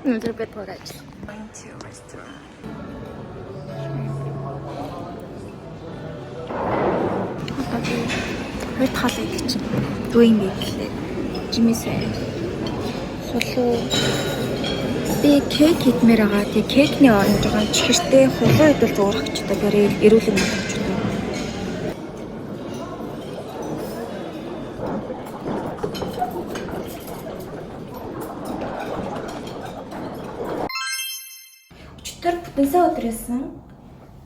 өнөөдөр бид гур ажил. Into restaurant. Одоо би хоёр дахь идэх чинь. Юу юм бэ гэхлээр жимээсээ хулуу би кек идмээр байгаа. Тэгээ кекний оронд жоохон чихэртэй хулуу идэл зуурах ч одоо гэрээ эрүүлэн мэдэж байна. Өчтөр бүтэнсээ өдөр байсан.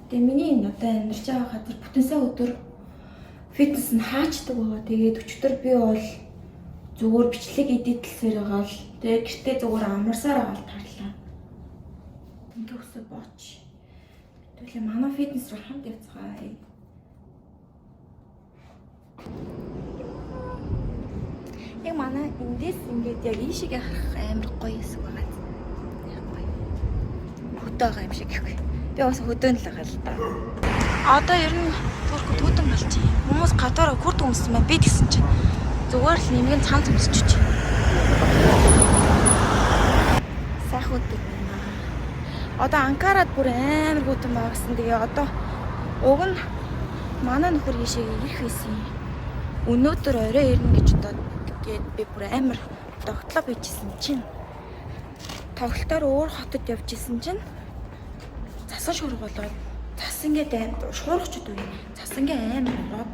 Тэгээ миний одоо амьдарч байгаа газар бүтэнсээ өдөр фитнес нь хаачдаг байгаа. Тэгээд өчтөр би бол зүгээр бичлэг эдитлсээр байгаа л. Тэгээ гэртээ зүгээр амарсаар байгаа л тарлаа. Ингээ өсөө бооч. Тэгвэл манай фитнес руу хамт явцгаая. Яг манай эндээс ингээд яг ийшээ харах амар гоё хэсэг байгаа. Хөдөө байгаа юм шиг гэхгүй. Би бас хөдөөн л байгаа л да. Одоо ер нь бүрхүүд хөдөн болж юм. Хүмүүс гадаараа хүрд өмсөн байна. Би тэгсэн чинь зүгээр л нэмгэн цаан цөмсөж чи. Сайхан хөдөг байна. Одоо Анкарад бүр амар хөдөн байгасан. Тэгээ одоо уг нь манай нөхөр ийшээ ирэх байсан. Өнөөдөр орой ирнэ гэж одоо тэгээд би бүр амар тогтлоо bijсэн чинь тоглолтоор өөр хотод явж исэн чинь цасан шуурга болоод цас ингээд амар шуургач удаа цасангийн амар болоод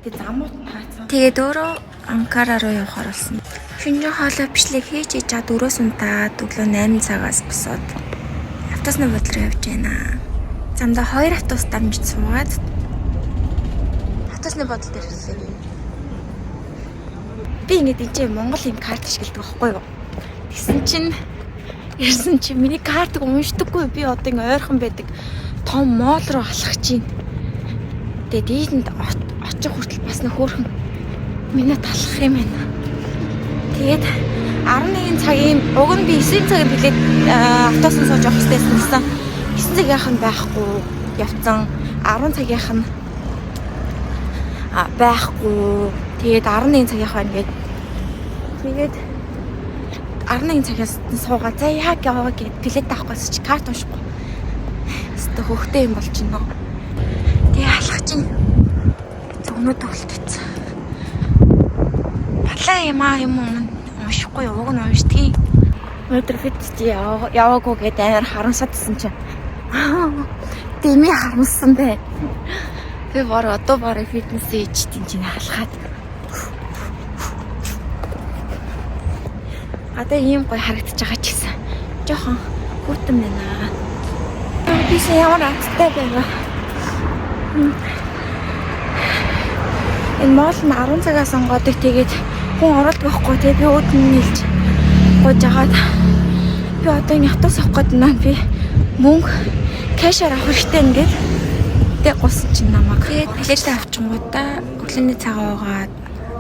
тэгээд замууд нь хаацсан. Тэгээд өөрөө Анкара руу явахаар болсон. Шинжэн хоолой бичлэг хийж чад 4-өөс унтаад өглөө 8 цагаас босоод автобусны бодлоо явж байна. Замдаа 2 автобус дамжиж суугаад автобусны бодол дээр ирлээ. Би ингээд энэ Монгол юм карт ашигладаг байхгүй юу? Тэгсэн чинь ирсэн чи миний картыг уншдаггүй би одоо ингээ ойрхон байдаг том моол руу алхаж чинь. Тэгээд ийнд очих хүртэл бас нөхөрхөн минут алхах юм байна. Тэгээд 11 цагийн уг нь би 9 цагийн билет автобусанд сууж явах хэрэгтэйсэн гэсэн 9 цагийнх нь байхгүй явцсан 10 цагийнх нь байхгүй. Тэгээд 11 цагийнх байна гээд тэгээд 11 цагаас суугаа за яг яваа гэд билет авахгүйс чи карт уншихгүй. Өстө хөхтэй юм болж байна. Тэгээ алхах чинь өнөө тоглолтсон. Батлаа юм уншихгүй уг нь уншдгийг. Өнөөдөр фитнест яваагүй гээд амар харамсаадсэн чинь. Дэмий харамссан бэ. Би одоо фитнес хийж чинь халахад. Одоо ийм гоё харагдаж байгаа ч гэсэн жоохон хөтөн байна. Би ямар аттай байгаа. Энэ моол нь 10 цагаас онгоодог тэгээд хүн оролдог байхгүй тэгээ би өөдөн нийлж гож агаад би одоо энэ автобус авах гээд байна. Би мөнгө кэшээр авах хэрэгтэй ингээд тэг гусан чинь намайг. Тэгээд билет авчингуудаа өглөөний цагаа уугаад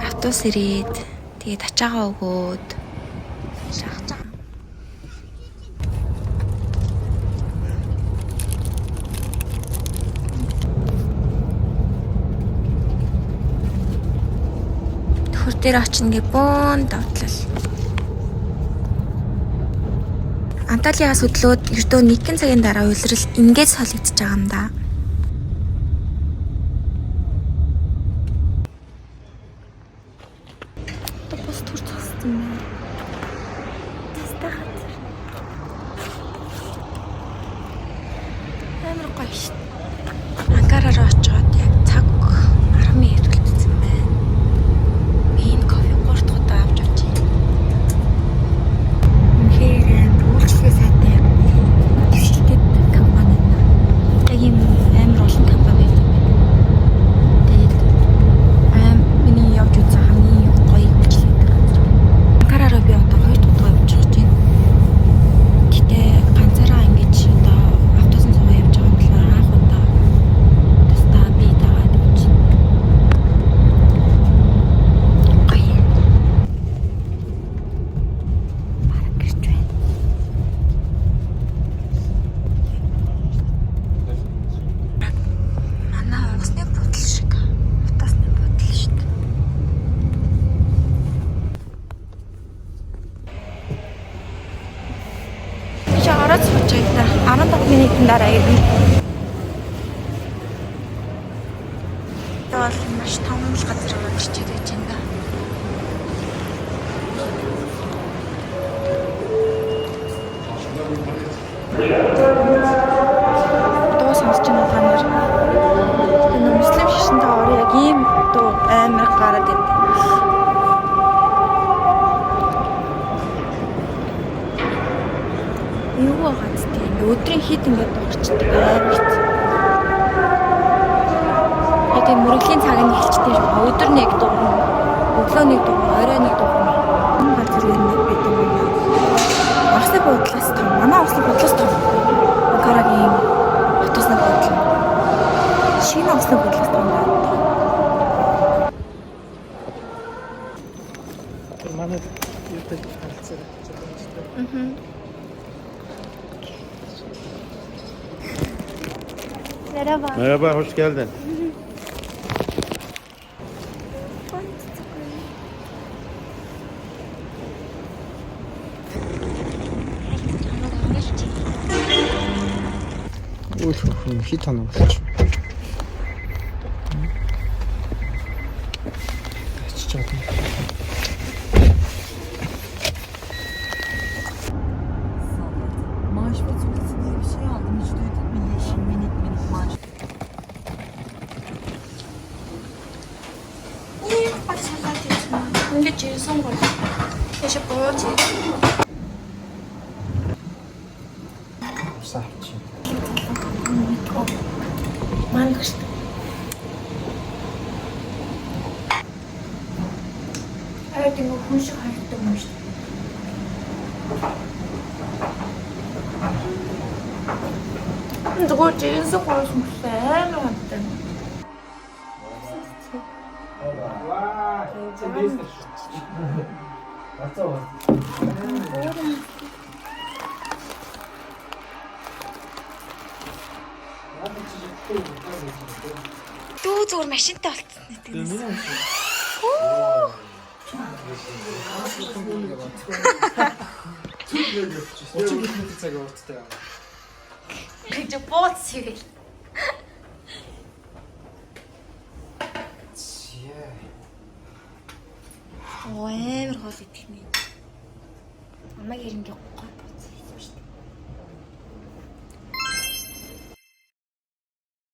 автобус ирээд тэгээд ачаагаа өгөөд шахаж байгаа. Төр дээр очно гэ бөөн давтлал. Анталиас хөдлөөд ердөө 1 цагийн дараа улирал ингээд солигдож байгаа юм да. Топос төр цогцсон байна. Амар гоё шүү. Анкара руу очиод яг цаг 10 минут үлдсэн байна. Би энэ кофе 3 дахь удаа авч явж байна. Үнэхээр үйлчлэгээ сайтай. Дэвшилтэд компани. Яг юм Ороод сууж байгаа да. 15 минутын дараа ирнэ. Тэгвэл маш том газар очиж байж байна да. Дуу сонсож байна та нар. Энэ муслим шишинтэй ор яг ийм дуу амар гараад ирдэг. Юу байгаа ч тийм өдрийн хит ингээд дуурчдаг амар хэцүү. Тэгээд мөрөглийн цаг нь эхэлчтэй шүү. Өдөр нэг дуурна, өглөө нэг дуурна, орой нэг дуурна. Энэ газар юм байдаг юм. Ослын бодлоос том. Манай ослын бодлоос том. Анкарагийн хотосны бодол. Шинэ ослын бодлоос том байна. Манай юутай харилцаа Мм. Merhaba. Merhaba, hoş geldin. Ой, хитана болчих. Ачиж чадна. Maaş faturası diye bir şey aldım. Hiç duydun mu? Yeşil minik minik maaş. 이게 제일 싼 거야. 대신 뭐였지? Сахич. 많이 맛있다. 하여튼 이거 분식 할 때 맛있다. 누굴 제일 싼 거야? 진짜 애매한데. Дүү зүгээр машинтай болчихсон гэдэг юм. цаг урттай. гэж бууцчихээ. Амар гол идэх юм. Амаг ирэнгээ